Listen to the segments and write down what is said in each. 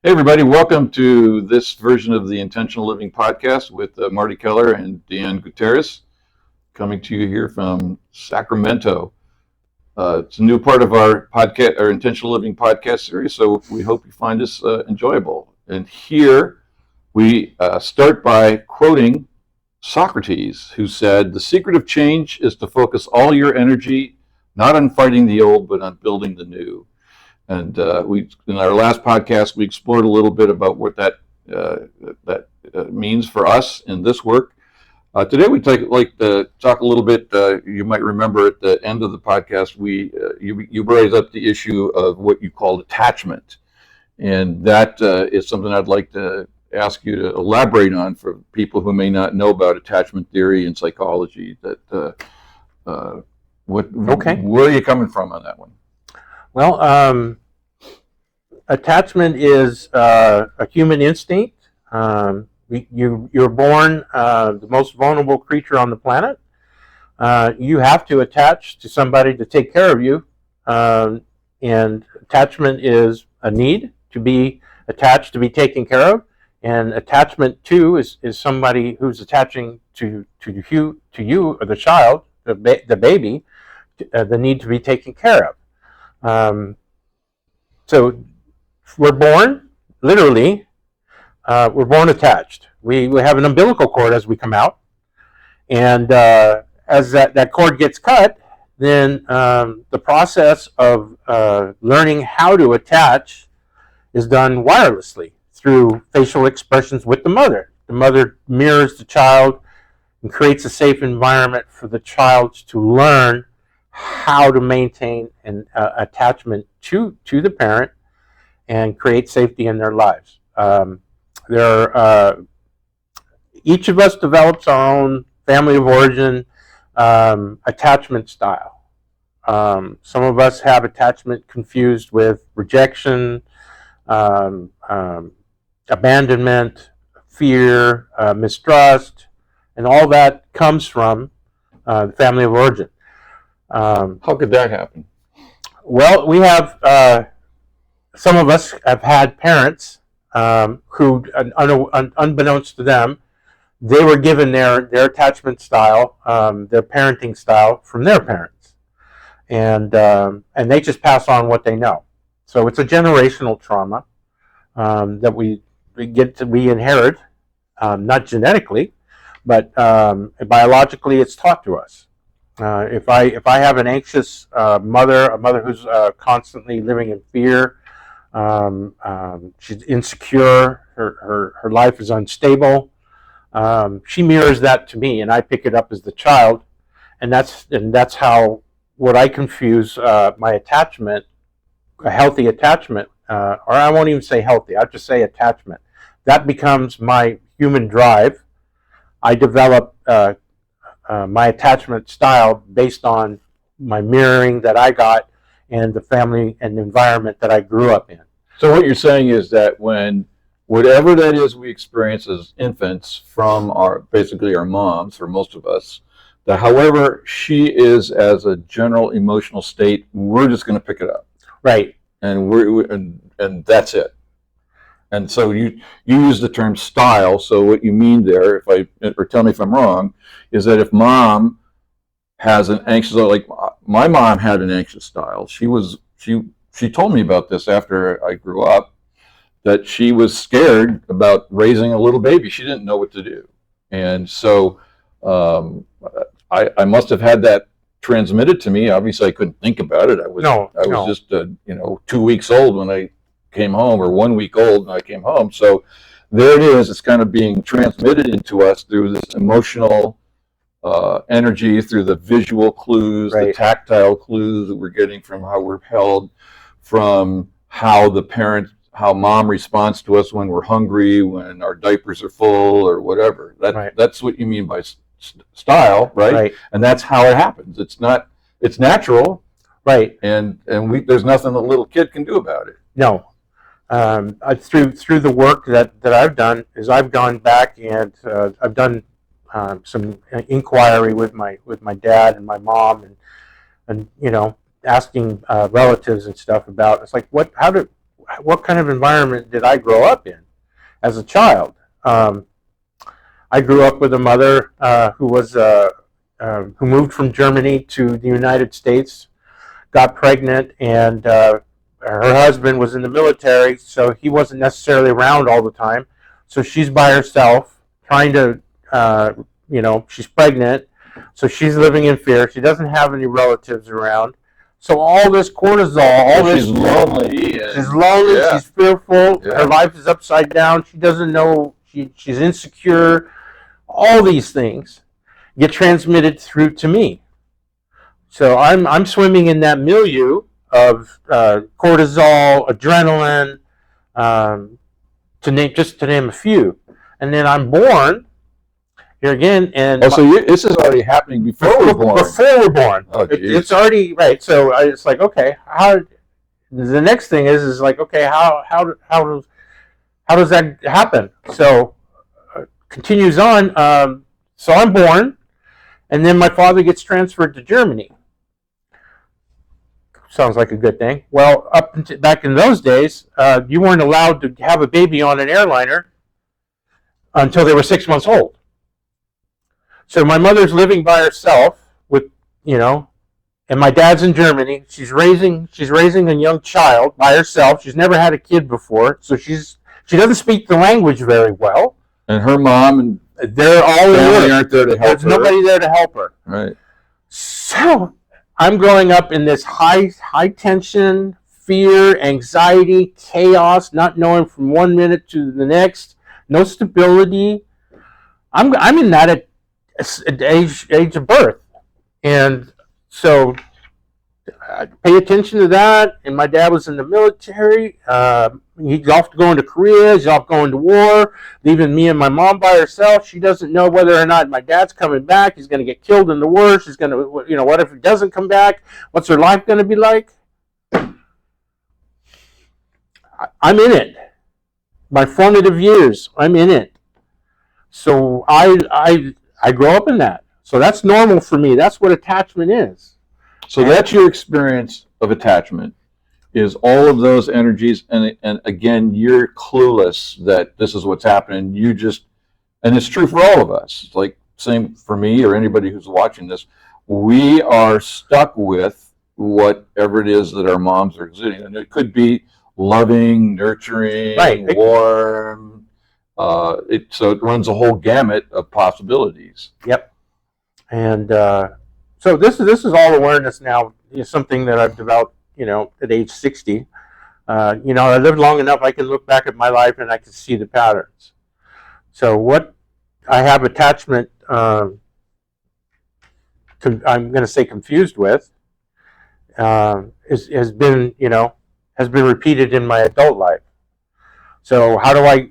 Hey, everybody, welcome to this version of the Intentional Living Podcast with Marty Keller and Deanne Gutierrez, coming to you here from Sacramento. It's a new part of our podcast, our Intentional Living Podcast series, so we hope you find this enjoyable. And here we start by quoting Socrates, who said, "The secret of change is to focus all your energy not on fighting the old, but on building the new." And we, in our last podcast, we explored a little bit about what that means for us in this work. Today, we'd like to talk a little bit. You might remember at the end of the podcast, you raised up the issue of what you called attachment, and that is something I'd like to ask you to elaborate on for people who may not know about attachment theory and psychology. Where are you coming from on that one? Well, attachment is a human instinct. You're born the most vulnerable creature on the planet. You have to attach to somebody to take care of you, and attachment is a need to be attached, to be taken care of. And attachment too is somebody who's attaching to you or the child, the baby, the need to be taken care of. So we're born, literally, we're born attached. We have an umbilical cord as we come out, and as that cord gets cut, then the process of learning how to attach is done wirelessly through facial expressions with the mother. The mother mirrors the child and creates a safe environment for the child to learn how to maintain an attachment to the parent and create safety in their lives. Each of us develops our own family of origin attachment style. Some of us have attachment confused with rejection, abandonment, fear, mistrust, and all that comes from the family of origin. How could that happen? Well, we have some of us have had parents who, unbeknownst to them, they were given their attachment style, their parenting style from their parents, and they just pass on what they know. So it's a generational trauma that we inherit, not genetically, but biologically, it's taught to us. If I have an anxious mother, a mother who's constantly living in fear, she's insecure, her life is unstable, she mirrors that to me, and I pick it up as the child, and that's how what I confuse my attachment, a healthy attachment, or I won't even say healthy, I'll just say attachment. That becomes my human drive. I develop my attachment style based on my mirroring that I got and the family and the environment that I grew up in. So what you're saying is that when whatever that is we experience as infants from basically our moms, for most of us, that however she is as a general emotional state, we're just going to pick it up. Right. And that's it. And so you use the term style. So what you mean there, or tell me if I'm wrong, is that if mom has an anxious, like my mom had an anxious style. She told me about this after I grew up, that she was scared about raising a little baby. She didn't know what to do, and so I must have had that transmitted to me. Obviously, I couldn't think about it. I was just 2 weeks old when I came home, or 1 week old when I came home. So there it is. It's kind of being transmitted into us through this emotional energy, through the visual clues, right, the tactile clues that we're getting from how we're held, from how mom responds to us when we're hungry, when our diapers are full, or whatever. That's what you mean by style, right? And that's how it happens. It's natural, right? And there's nothing a little kid can do about it. No. Through the work that I've done is I've gone back and I've done some inquiry with my dad and my mom, and asking relatives and stuff about, it's like, what kind of environment did I grow up in as a child? I grew up with a mother who moved from Germany to the United States, got pregnant, and her husband was in the military, so he wasn't necessarily around all the time. So she's by herself, trying to, she's pregnant, so she's living in fear. She doesn't have any relatives around. So all this cortisol, she's lonely. She's lonely. Yeah. She's fearful. Yeah. Her life is upside down. She doesn't know. She's insecure. All these things get transmitted through to me. So I'm swimming in that milieu of cortisol, adrenaline, to name a few, and then I'm born. Here again, and this is already happening before we're born. Before we're born, oh, it's already right. So it's like, okay, how? The next thing is like, okay, how does that happen? So continues on. So I'm born, and then my father gets transferred to Germany. Sounds like a good thing. Well, back in those days, you weren't allowed to have a baby on an airliner until they were 6 months old. So my mother's living by herself with, and my dad's in Germany. She's raising a young child by herself. She's never had a kid before, so she doesn't speak the language very well. And her mom and they're all family aren't there to help her. There's nobody there to help her. Right. So I'm growing up in this high tension, fear, anxiety, chaos, not knowing from 1 minute to the next, no stability. I'm in that at age of birth, and so I pay attention to that. And my dad was in the military. He's off going to Korea. He's off going to war, leaving me and my mom by herself. She doesn't know whether or not my dad's coming back. He's going to get killed in the war. She's going to, what if he doesn't come back? What's her life going to be like? I'm in it. My formative years, I'm in it. So I grow up in that. So that's normal for me. That's what attachment is. So that's your experience of attachment, is all of those energies, and again, you're clueless that this is what's happening. And it's true for all of us. It's like same for me or anybody who's watching this. We are stuck with whatever it is that our moms are exuding, and it could be loving, nurturing, right, warm. So it runs a whole gamut of possibilities. Yep. And so this is all awareness now. It's something that I've developed, at age 60. I lived long enough. I can look back at my life and I can see the patterns. So what I have attachment, I'm going to say confused with, has been repeated in my adult life. So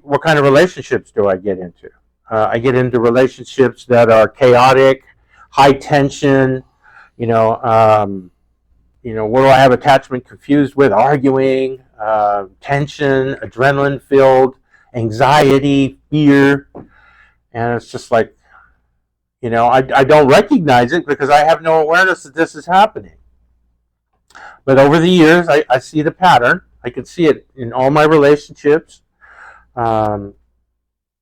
what kind of relationships do I get into? I get into relationships that are chaotic, high tension, what do I have attachment confused with? Arguing, tension, adrenaline filled, anxiety, fear. And it's just like, I don't recognize it because I have no awareness that this is happening. But over the years, I see the pattern. I can see it in all my relationships. And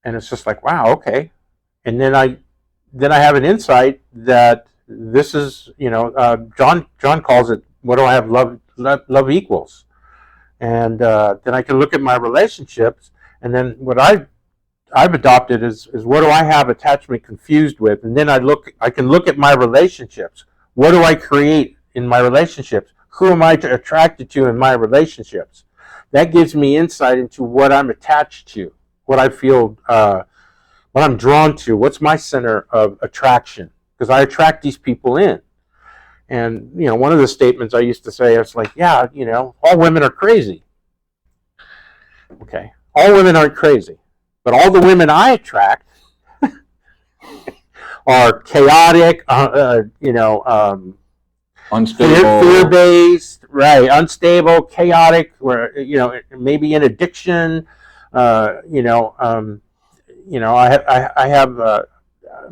it's just like, wow, okay. And then I have an insight that this is, John calls it, what do I have love equals? And then I can look at my relationships, and then what I've adopted is what do I have attachment confused with? And then I can look at my relationships. What do I create in my relationships? Who am I attracted to in my relationships? That gives me insight into what I'm attached to, what I feel, what I'm drawn to, what's my center of attraction, because I attract these people in. And, one of the statements I used to say is like, yeah, all women are crazy. Okay, all women aren't crazy, but all the women I attract are chaotic, unstable, fear-based, right? Unstable, chaotic, where maybe in addiction. I'm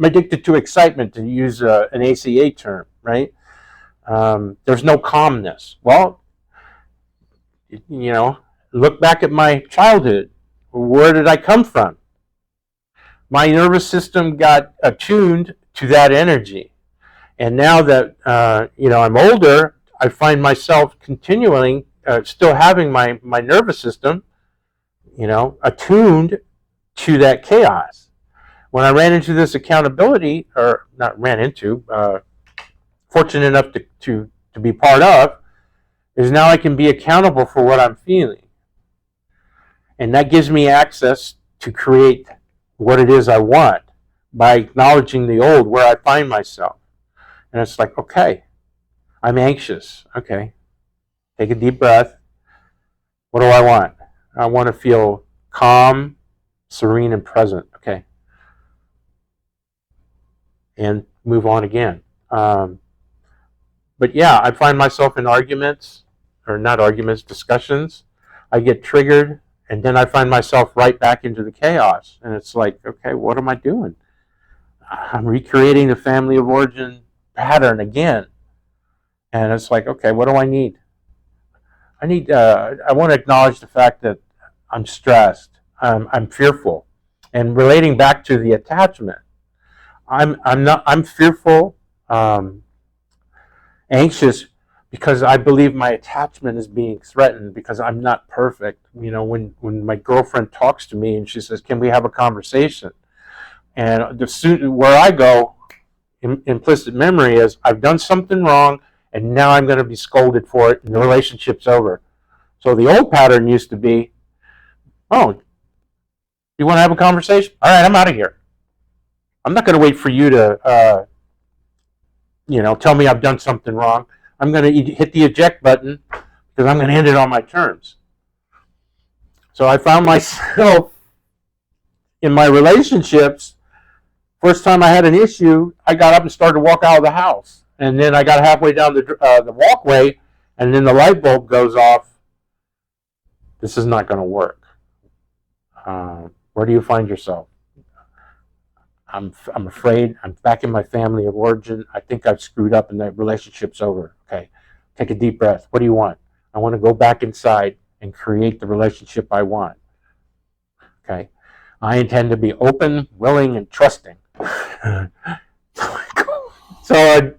addicted to excitement, to use an ACA term, right? There's no calmness. Well, look back at my childhood. Where did I come from? My nervous system got attuned to that energy. And now that I'm older, I find myself continuing still having my nervous system, attuned to that chaos. When I ran into this accountability, or not ran into, fortunate enough to be part of, is now I can be accountable for what I'm feeling. And that gives me access to create what it is I want by acknowledging the old, where I find myself. And it's like, okay, I'm anxious. Okay, take a deep breath. What do I want? I want to feel calm, serene, and present. Okay. And move on again. But yeah, I find myself in arguments, or not arguments, discussions. I get triggered, and then I find myself right back into the chaos. And it's like, okay, what am I doing? I'm recreating the family of origin pattern again. And it's like, okay, what do I need? I want to acknowledge the fact that I'm stressed. I'm fearful. And relating back to the attachment, I'm fearful, anxious, because I believe my attachment is being threatened because I'm not perfect. When my girlfriend talks to me and she says, "Can we have a conversation?" And where I go, implicit memory is, I've done something wrong, and now I'm going to be scolded for it, and the relationship's over. So the old pattern used to be, "Oh, you want to have a conversation? All right, I'm out of here. I'm not going to wait for you to, tell me I've done something wrong. I'm going to hit the eject button because I'm going to end it on my terms." So I found myself in my relationships. First time I had an issue, I got up and started to walk out of the house. And then I got halfway down the walkway, and then the light bulb goes off. This is not going to work. Where do you find yourself? I'm afraid. I'm back in my family of origin. I think I've screwed up and that relationship's over. Okay, take a deep breath. What do you want? I want to go back inside and create the relationship I want. Okay, I intend to be open, willing, and trusting. So I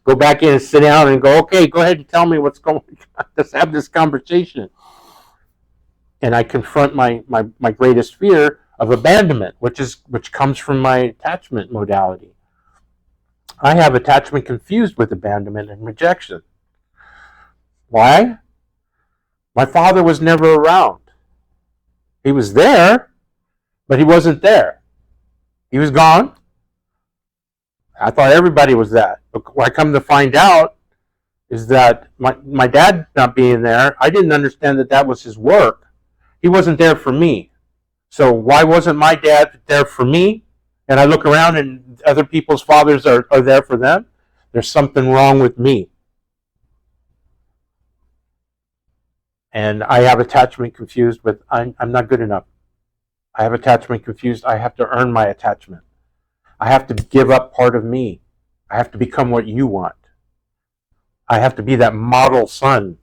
go back in and sit down and go, okay, go ahead and tell me what's going on. Let's have this conversation. And I confront my greatest fear of abandonment, which comes from my attachment modality. I have attachment confused with abandonment and rejection. Why? My father was never around. He was there, but he wasn't there. He was gone. I thought everybody was that. But what I come to find out is that my dad not being there, I didn't understand that was his work. He wasn't there for me. So why wasn't my dad there for me? And I look around and other people's fathers are there for them. There's something wrong with me. And I have attachment confused with I'm not good enough. I have attachment confused. I have to earn my attachment. I have to give up part of me. I have to become what you want. I have to be that model son,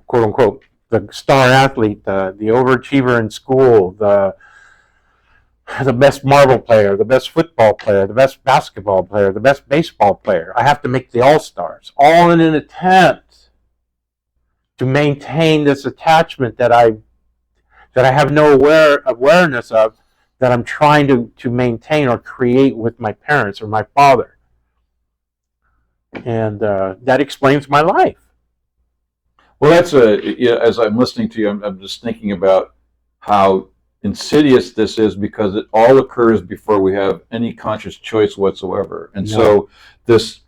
quote unquote, the star athlete, the overachiever in school, the best marble player, the best football player, the best basketball player, the best baseball player. I have to make the all-stars, all in an attempt to maintain this attachment that I have no awareness of, that I'm trying to maintain or create with my parents or my father. And that explains my life. Well, as I'm listening to you, I'm just thinking about how insidious this is, because it all occurs before we have any conscious choice whatsoever. And so this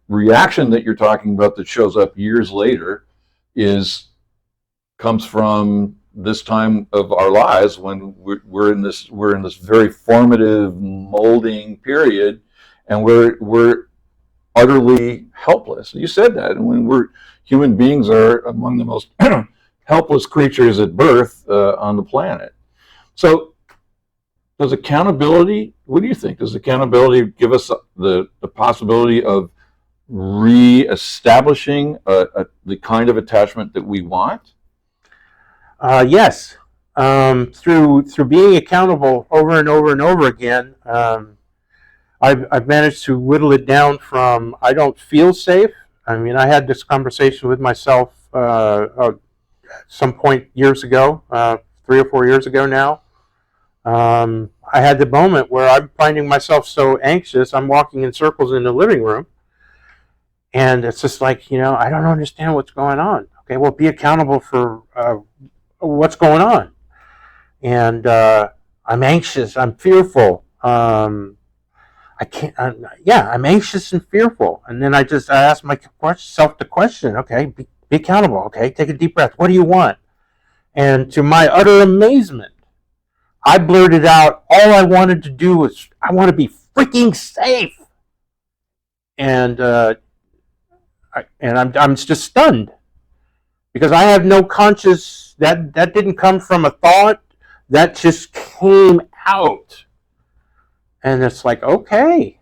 reaction that you're talking about that shows up years later comes from this time of our lives when we're in this very formative molding period, and we're utterly helpless. You said that, and when human beings are among the most helpless creatures at birth on the planet. So does accountability, what do you think? Does accountability give us the possibility of re-establishing the kind of attachment that we want? Yes. Through being accountable over and over and over again, I've managed to whittle it down from I don't feel safe. I mean, I had this conversation with myself some point years ago, 3 or 4 years ago now. I had the moment where I'm finding myself so anxious, I'm walking in circles in the living room, and it's just like, I don't understand what's going on. Okay, well, be accountable for what's going on. And I'm anxious, I'm fearful. I can't. I'm anxious and fearful, and then I ask myself the question. Okay, be accountable. Okay, take a deep breath. What do you want? And to my utter amazement, I blurted out all I wanted to do was I want to be freaking safe, and I'm just stunned because I have no conscious that didn't come from a thought, that just came out. And it's like, okay,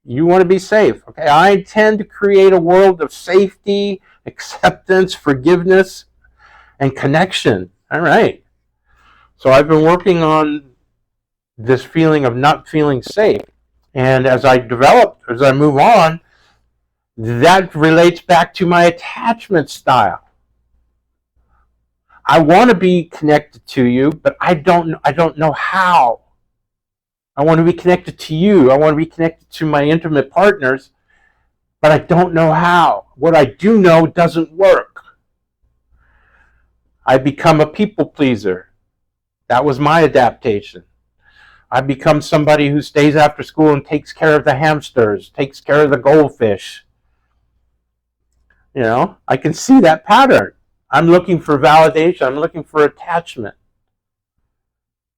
you want to be safe. Okay, I intend to create a world of safety, acceptance, forgiveness, and connection. All right. So I've been working on this feeling of not feeling safe. And as I move on, that relates back to my attachment style. I want to be connected to you, but I don't know how. I want to be connected to you. I want to be connected to my intimate partners, but I don't know how. What I do know doesn't work. I become a people pleaser. That was my adaptation. I become somebody who stays after school and takes care of the hamsters, takes care of the goldfish. I can see that pattern. I'm looking for validation. I'm looking for attachment.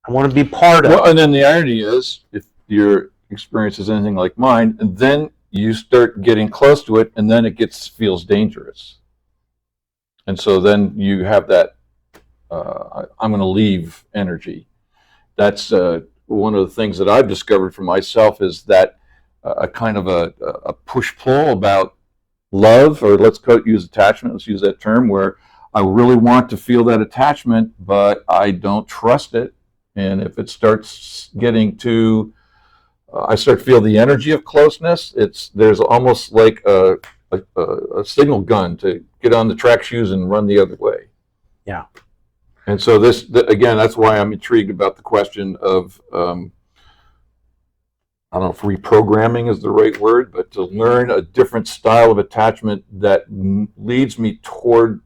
I want to be part of it. Well, and then the irony is, if your experience is anything like mine, and then you start getting close to it, and then it feels dangerous. And so then you have that I'm going to leave energy. That's one of the things that I've discovered for myself is that a kind of a push-pull about love, or let's use attachment, let's use that term, where I really want to feel that attachment, but I don't trust it. And if it starts getting to, I start to feel the energy of closeness, there's almost like a signal gun to get on the track shoes and run the other way. Yeah. And so again, that's why I'm intrigued about the question of, I don't know if reprogramming is the right word, but to learn a different style of attachment that leads me toward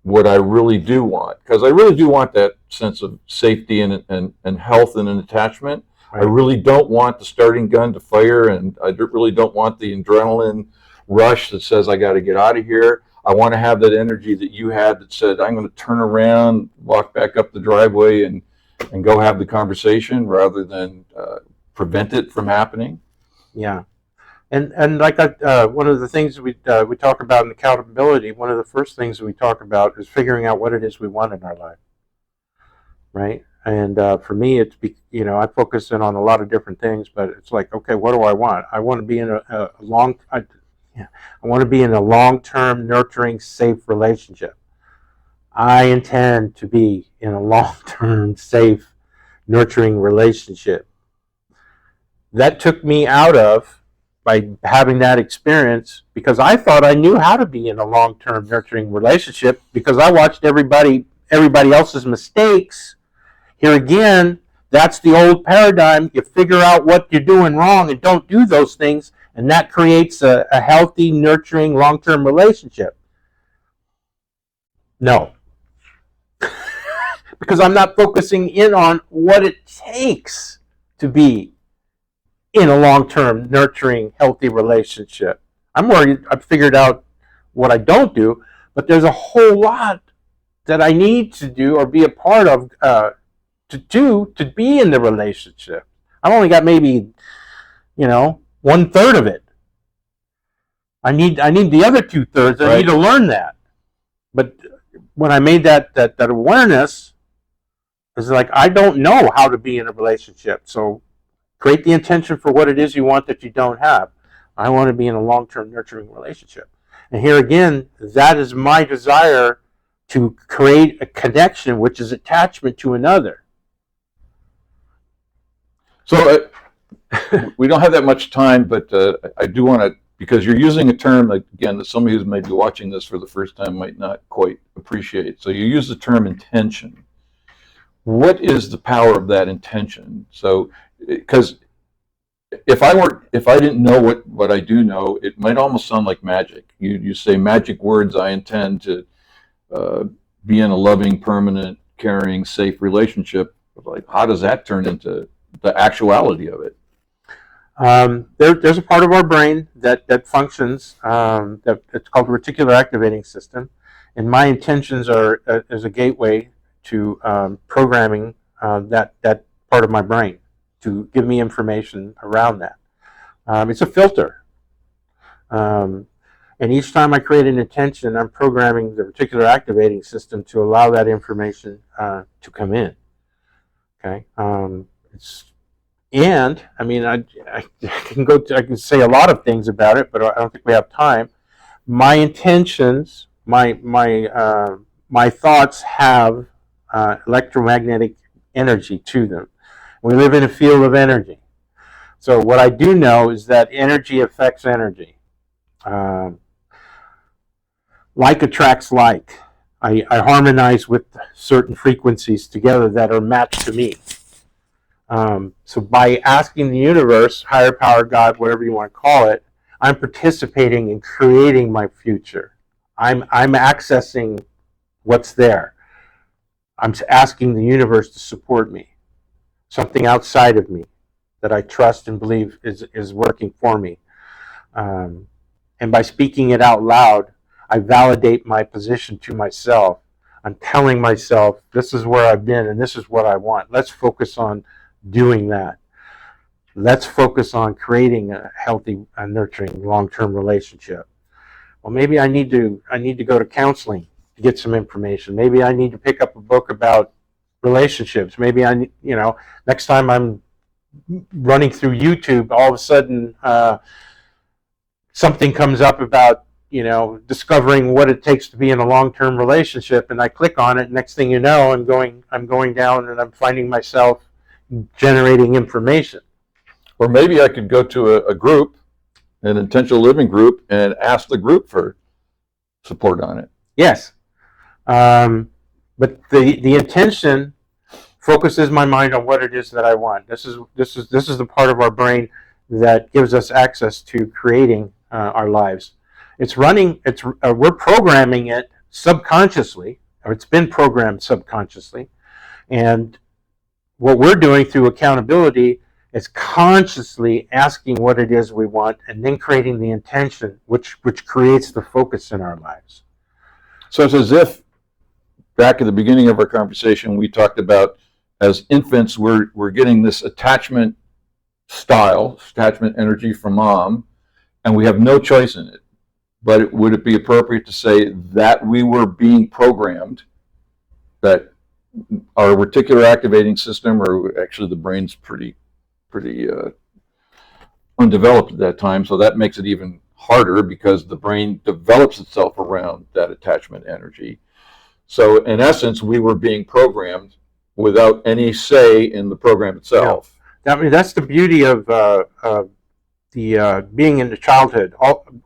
what I really do want. Because I really do want that sense of safety and health in an attachment. Right. I really don't want the starting gun to fire, and I really don't want the adrenaline rush that says I got to get out of here. I want to have that energy that you had that said, I'm going to turn around, walk back up the driveway and go have the conversation rather than prevent it from happening. Yeah. And like one of the things we talk about in accountability, one of the first things we talk about is figuring out what it is we want in our life, right? And for me, it's I focus in on a lot of different things, but it's like, okay, what do I want? I want to be in I want to be in a long-term, nurturing, safe relationship. I intend to be in a long-term, safe, nurturing relationship. That took me out of by having that experience, because I thought I knew how to be in a long-term nurturing relationship because I watched everybody else's mistakes. Here again, that's the old paradigm. You figure out what you're doing wrong and don't do those things, and that creates a healthy, nurturing, long-term relationship. No. Because I'm not focusing in on what it takes to be in a long-term, nurturing, healthy relationship. I'm worried I've figured out what I don't do, but there's a whole lot that I need to do or be a part of to be in the relationship. I've only got maybe, 1/3 of it. I need the other 2/3. I need to learn that. But when I made that awareness, it's like, I don't know how to be in a relationship. So create the intention for what it is you want that you don't have. I want to be in a long-term nurturing relationship. And here again, that is my desire to create a connection, which is attachment to another. So we don't have that much time, but I do want to, because you're using a term, again, that somebody who's maybe watching this for the first time might not quite appreciate. So you use the term intention. What is the power of that intention? So, because if I didn't know what I do know, it might almost sound like magic. You say magic words, I intend to be in a loving, permanent, caring, safe relationship. Like, how does that turn into the actuality of it? There's a part of our brain that functions, that it's called the reticular activating system, and my intentions are as a gateway to programming that part of my brain to give me information around that. It's a filter, and each time I create an intention, I'm programming the reticular activating system to allow that information to come in. Okay, and I mean, I can say a lot of things about it, but I don't think we have time. My intentions, my thoughts have electromagnetic energy to them. We live in a field of energy. So what I do know is that energy affects energy. Like attracts like. I harmonize with certain frequencies together that are matched to me. So by asking the universe, higher power, God, whatever you want to call it, I'm participating in creating my future. I'm accessing what's there. I'm asking the universe to support me. Something outside of me that I trust and believe is working for me. And by speaking it out loud, I validate my position to myself. I'm telling myself, this is where I've been and this is what I want. Let's focus on doing that. Let's focus on creating a healthy, nurturing, long-term relationship. Well, maybe I need to go to counseling to get some information. Maybe I need to pick up a book about relationships. Maybe next time I'm running through YouTube, all of a sudden something comes up about discovering what it takes to be in a long-term relationship, and I click on it. Next thing you know, I'm going down and I'm finding myself generating information. Or maybe I could go to a group, an intentional living group, and ask the group for support on it. Yes, but the intention focuses my mind on what it is that I want. This is the part of our brain that gives us access to creating our lives. We're programming it subconsciously, or it's been programmed subconsciously, and what we're doing through accountability is consciously asking what it is we want and then creating the intention, which creates the focus in our lives. So it's as if back at the beginning of our conversation, we talked about as infants, we're getting this attachment energy from mom, and we have no choice in it. But would it be appropriate to say that we were being programmed, that our reticular activating system, or actually the brain's pretty undeveloped at that time, so that makes it even harder because the brain develops itself around that attachment energy. So in essence, we were being programmed without any say in the program itself. Yeah. I mean, that's the beauty of the being in the childhood.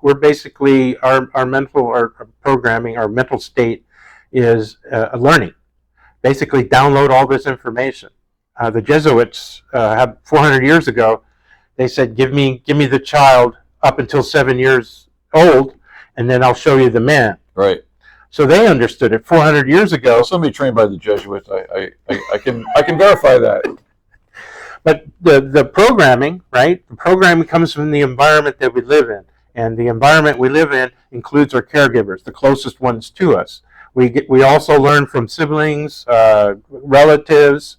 We're basically our mental programming, our mental state is learning. Basically, download all this information. The Jesuits have 400 years ago. They said, "Give me the child up until 7 years old, and then I'll show you the man." Right. So they understood it 400 years ago. Well, somebody trained by the Jesuits. I can verify that. But the programming, right? The programming comes from the environment that we live in, and the environment we live in includes our caregivers, the closest ones to us. We also learn from siblings, relatives,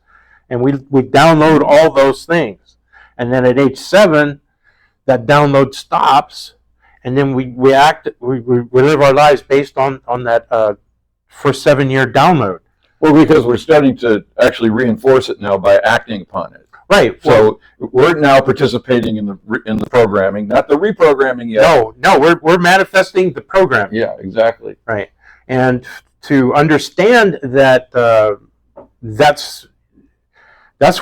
and we download all those things. And then at age 7, that download stops, and then we live our lives based on that first 7-year download. Well, because we're starting to actually reinforce it now by acting upon it. Right. So we're now participating in the programming, not the reprogramming yet. No, we're manifesting the program. Yeah, exactly. Right. And to understand that that's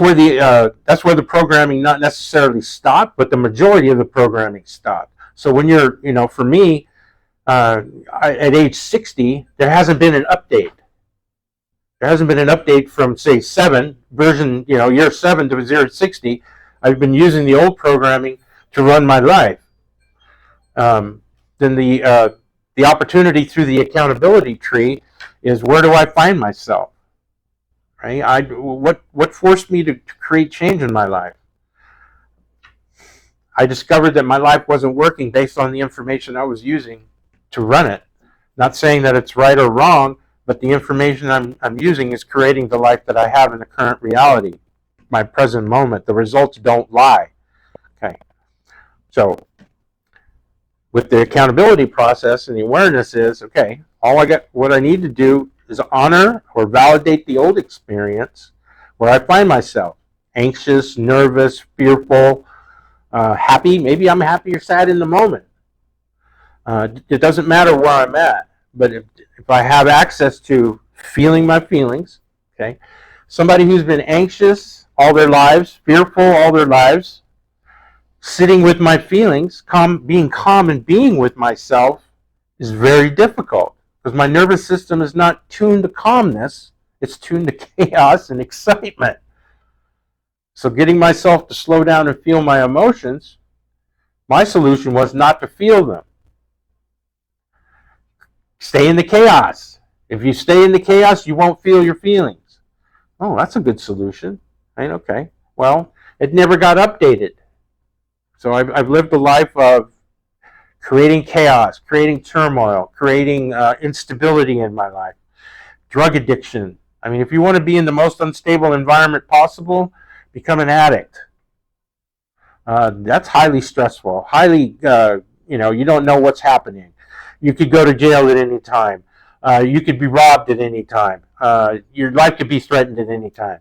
where the programming not necessarily stopped, but the majority of the programming stopped. So when you're, for me, at age 60, there hasn't been an update. There hasn't been an update from, say, 7 version, year 7 to 0 to 60. I've been using the old programming to run my life. Then the opportunity through the accountability tree is, where do I find myself? Right? What forced me to create change in my life? I discovered that my life wasn't working based on the information I was using to run it. Not saying that it's right or wrong, but the information I'm using is creating the life that I have in the current reality, my present moment. The results don't lie. Okay. So with the accountability process and the awareness is, okay, what I need to do is honor or validate the old experience where I find myself anxious, nervous, fearful, happy. Maybe I'm happy or sad in the moment. It doesn't matter where I'm at, but if I have access to feeling my feelings, okay, somebody who's been anxious all their lives, fearful all their lives, sitting with my feelings, being calm and being with myself is very difficult, because my nervous system is not tuned to calmness, it's tuned to chaos and excitement. So getting myself to slow down and feel my emotions, my solution was not to feel them. Stay in the chaos. If you stay in the chaos, you won't feel your feelings. Oh, that's a good solution. Right? Okay. Well, it never got updated. So I've lived a life of creating chaos, creating turmoil, creating instability in my life, drug addiction. I mean, if you want to be in the most unstable environment possible, become an addict. That's highly stressful. Highly, you don't know what's happening. You could go to jail at any time. You could be robbed at any time. Your life could be threatened at any time.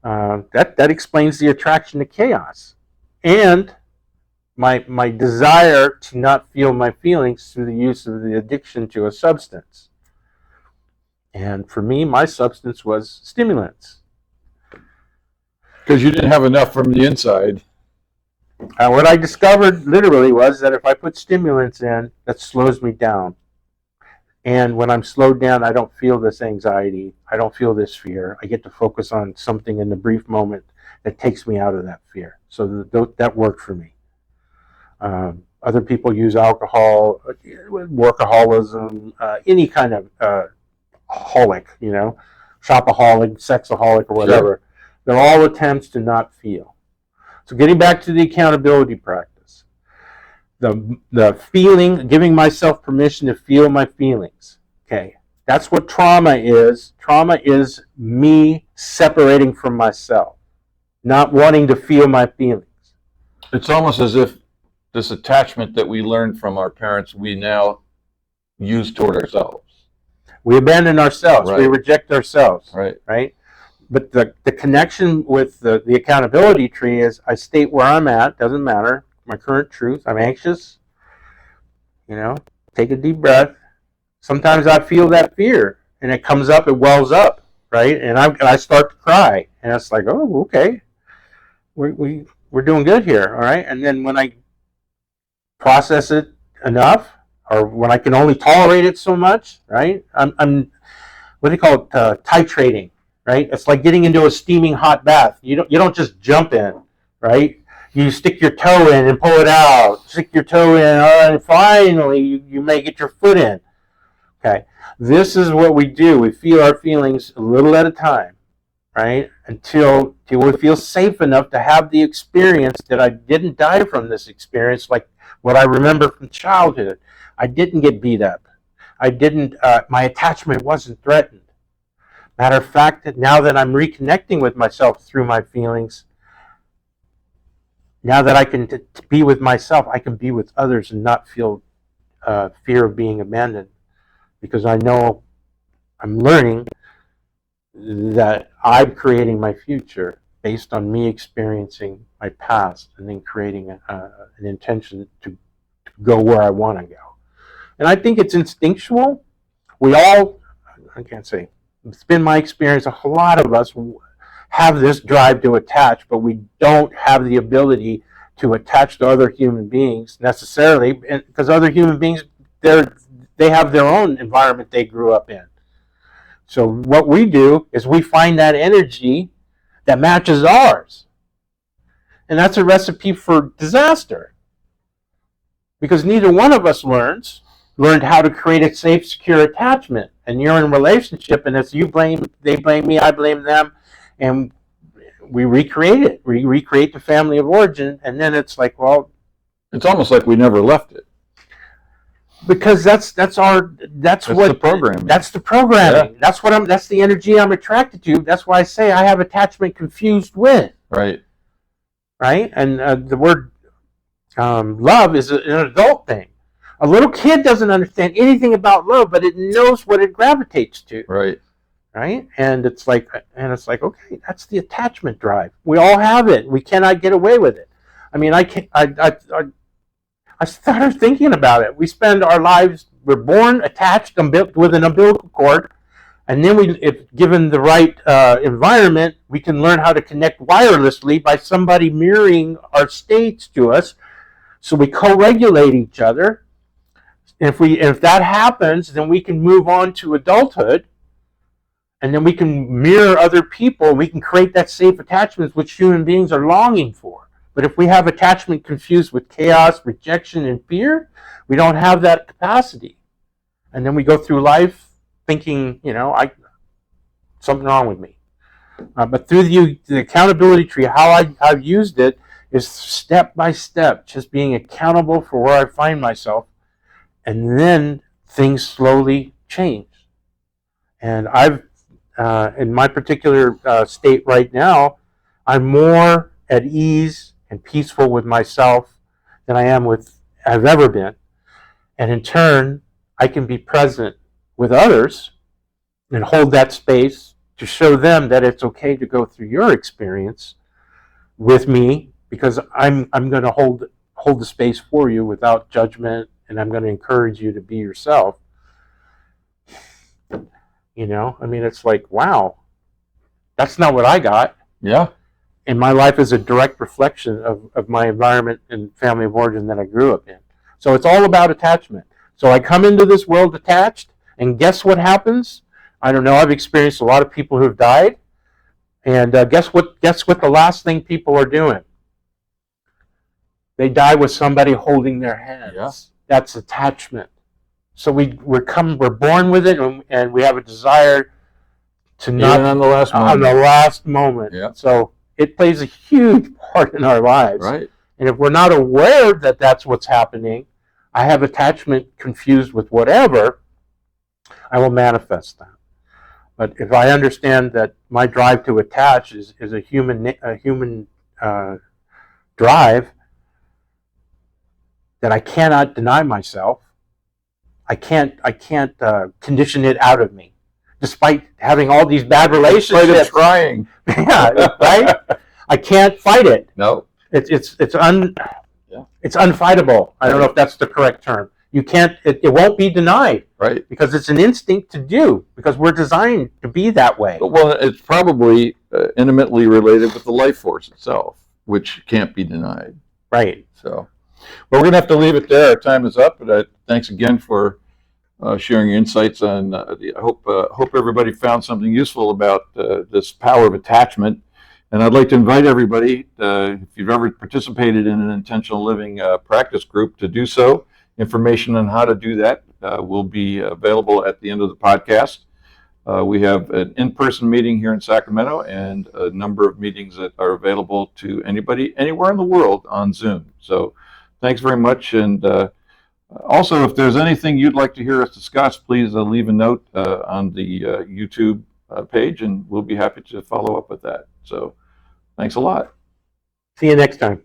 That explains the attraction to chaos. And my desire to not feel my feelings through the use of the addiction to a substance. And for me, my substance was stimulants. Because you didn't have enough from the inside. What I discovered literally was that if I put stimulants in, that slows me down. And when I'm slowed down, I don't feel this anxiety. I don't feel this fear. I get to focus on something in the brief moment that takes me out of that fear. So that worked for me. Other people use alcohol, workaholism, any kind of holic, shopaholic, sexaholic, or whatever. Sure. They're all attempts to not feel. So getting back to the accountability practice, the feeling, giving myself permission to feel my feelings. Okay, that's what trauma is. Trauma is me separating from myself, not wanting to feel my feelings. It's almost as if this attachment that we learned from our parents, we now use toward ourselves. We abandon ourselves. Right. We reject ourselves. Right. But the connection with the accountability tree is, I state where I'm at, doesn't matter, my current truth. I'm anxious, take a deep breath. Sometimes I feel that fear, and it comes up, it wells up, right? And I start to cry, and it's like, oh, okay, we're doing good here, all right? And then when I process it enough, or when I can only tolerate it so much, right? I'm what do you call it? Titrating. Right? It's like getting into a steaming hot bath. You don't just jump in, right? You stick your toe in and pull it out. Stick your toe in, and finally you may get your foot in. Okay, this is what we do. We feel our feelings a little at a time, right? Until we feel safe enough to have the experience that I didn't die from this experience, like what I remember from childhood. I didn't get beat up. I didn't. My attachment wasn't threatened. Matter of fact, that now that I'm reconnecting with myself through my feelings, now that I can be with myself, I can be with others and not feel fear of being abandoned, because I know I'm learning that I'm creating my future based on me experiencing my past and then creating an intention to go where I want to go. And I think it's instinctual. We all, I can't say, it's been my experience, a lot of us have this drive to attach, but we don't have the ability to attach to other human beings necessarily, because other human beings, they have their own environment they grew up in. So what we do is we find that energy that matches ours. And that's a recipe for disaster. Because neither one of us learned how to create a safe, secure attachment. And you're in a relationship, and it's you blame, they blame me, I blame them, and we recreate it. We recreate the family of origin, and then it's like, well, it's almost like we never left it. Because that's what the programming. That's the programming. Yeah. That's the energy I'm attracted to. That's why I say I have attachment confused with. Right. Right? And the word love is an adult thing. A little kid doesn't understand anything about love, but it knows what it gravitates to. Right. Right? And it's like, okay, that's the attachment drive. We all have it. We cannot get away with it. I mean, I started thinking about it. We spend our lives, we're born attached with an umbilical cord, and then if given the right environment, we can learn how to connect wirelessly by somebody mirroring our states to us, so we co-regulate each other. If that happens, then we can move on to adulthood, and then we can mirror other people. We can create that safe attachment which human beings are longing for. But if we have attachment confused with chaos, rejection, and fear, we don't have that capacity. And then we go through life thinking, something wrong with me. But through the accountability tree, how I've used it is step by step, just being accountable for where I find myself. And then things slowly change. And I've, in my particular state right now, I'm more at ease and peaceful with myself than I've ever been. And in turn, I can be present with others and hold that space to show them that it's okay to go through your experience with me, because I'm going to hold the space for you without judgment, and I'm going to encourage you to be yourself. It's like, wow, that's not what I got. Yeah. And my life is a direct reflection of my environment and family of origin that I grew up in. So it's all about attachment. So I come into this world attached, and guess what happens? I don't know. I've experienced a lot of people who have died, and guess what the last thing people are doing? They die with somebody holding their hands. Yeah. That's attachment. So we're born with it, and we have a desire to not on the last moment. Yeah. So it plays a huge part in our lives. Right. And if we're not aware that that's what's happening, I have attachment confused with whatever, I will manifest that. But if I understand that my drive to attach is a human drive, that I cannot deny myself, I can't condition it out of me, despite having all these bad relationships. Despite trying. Yeah, right. I can't fight it. No. It's unfightable. I don't know if that's the correct term. You can't. It won't be denied. Right. Because it's an instinct to do. Because we're designed to be that way. Well, it's probably intimately related with the life force itself, which can't be denied. Right. So. Well, we're going to have to leave it there. Our time is up, but thanks again for sharing your insights on. I hope everybody found something useful about this power of attachment. And I'd like to invite everybody, if you've ever participated in an intentional living practice group, to do so. Information on how to do that will be available at the end of the podcast. We have an in-person meeting here in Sacramento and a number of meetings that are available to anybody anywhere in the world on Zoom. So thanks very much. And also, if there's anything you'd like to hear us discuss, please leave a note on the YouTube page, and we'll be happy to follow up with that. So thanks a lot. See you next time.